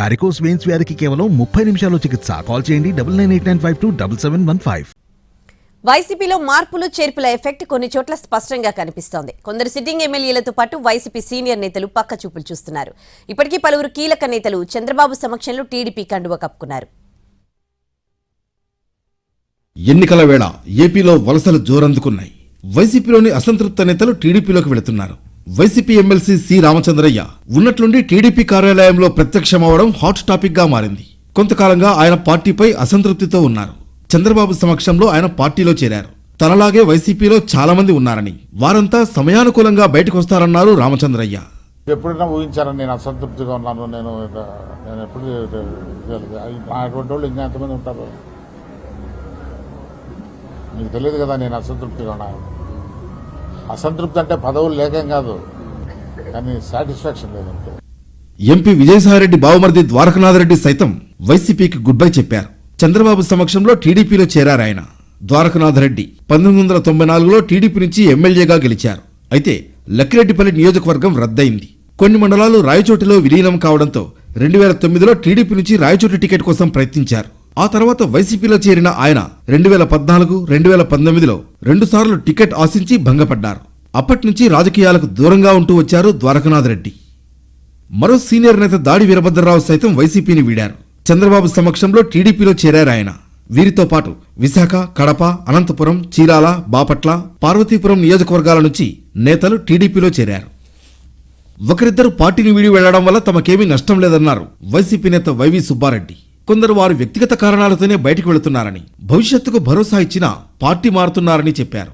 Varicose veins వ్యాధికి కేవలం 30 నిమిషాల్లో చికిత్స. కాల్ చేయండి 9989527715. వైసీపీలో మార్పులు చేర్పుల ఎఫెక్ట్ కొన్ని చోట్ల స్పష్టంగా కనిపిస్తోంది. కొందరు సిట్టింగ్ ఎమ్మెల్యేలతో పాటు వైసీపీ సీనియర్ నేతలు పక్క చూపులు చూస్తున్నారు. ఇప్పటికీ పలువురు కీలక నేతలు చంద్రబాబు సమక్షంలో టీడీపీ కండువా కప్పుకున్నారు. ఎన్నికల వేళ ఏపీలో వలసలు జోరందుకున్నాయి. వైసీపీలోని అసంతృప్త నేతలు టీడీపీలోకి వెళుతున్నారు. వైసీపీ ఎమ్మెల్సీ సి రామచంద్రయ్య ఉన్నట్లుండి టీడీపీ కార్యాలయంలో ప్రత్యక్షమవడం హాట్ టాపిక్ గా మారింది. కొంతకాలంగా ఆయన పార్టీపై అసంతృప్తితో ఉన్నారు. చంద్రబాబు సమక్షంలో ఆయన పార్టీలో చేరారు. తనలాగే వైసీపీలో చాలా మంది ఉన్నారని, వారంతా సమయానుకూలంగా బయటకు వస్తారన్నారు రామచంద్రయ్య. ఎప్పుడైనా ఊహించారని నేను అసంతృప్తిగా ఉన్నాను. నేను ఎప్పుడు అటువంటి వాళ్ళు ఇంకా ఎంతమంది ఉంటారు మీకు తెలియదు కదా. నేను అసంతృప్తిగా ఉన్నాను. అసంతృప్తి అంటే పదవులు లేకేం కాదు, కానీ సాటిస్ఫాక్షన్ లేదంటే. ఎంపీ విజయసాయిరెడ్డి బావమరిది ద్వారకనాథరెడ్డి సైతం వైసీపీకి గుడ్ బై చెప్పారు. చంద్రబాబు సమక్షంలో టీడీపీలో చేరారాయన. ద్వారకనాథరెడ్డి 1994లో టీడీపీ నుంచి ఎమ్మెల్యేగా గెలిచారు. అయితే లక్కిరెడ్డిపల్లి నియోజకవర్గం రద్దయింది. కొన్ని మండలాలు రాయచోటిలో విలీనం కావడంతో 2009లో టీడీపీ నుంచి రాయచోటి టికెట్ కోసం ప్రయత్నించారు. ఆ తర్వాత వైసీపీలో చేరిన ఆయన 2014, 2019లో 2 సార్లు టికెట్ ఆశించి భంగపడ్డారు. అప్పట్నుంచి రాజకీయాలకు దూరంగా ఉంటూ వచ్చారు ద్వారకనాథరెడ్డి. మరో సీనియర్ నేత దాడి వీరభద్రరావు సైతం వైసీపీని వీడారు. చంద్రబాబు సమక్షంలో టీడీపీలో చేరారాయన. వీరితో పాటు విశాఖ, కడప, అనంతపురం, చీరాల, బాపట్ల, పార్వతీపురం నియోజకవర్గాల నుంచి నేతలు టీడీపీలో చేరారు. ఒకరిద్దరు పార్టీని వీడి వెళ్లడం వల్ల తమకేమీ నష్టం లేదన్నారు వైసీపీ నేత వైవి సుబ్బారెడ్డి. కొందరు వారు వ్యక్తిగత కారణాలతోనే బయటకు వెళుతున్నారని, భవిష్యత్తుకు భరోసా ఇచ్చినా పార్టీ మారుతున్నారని చెప్పారు.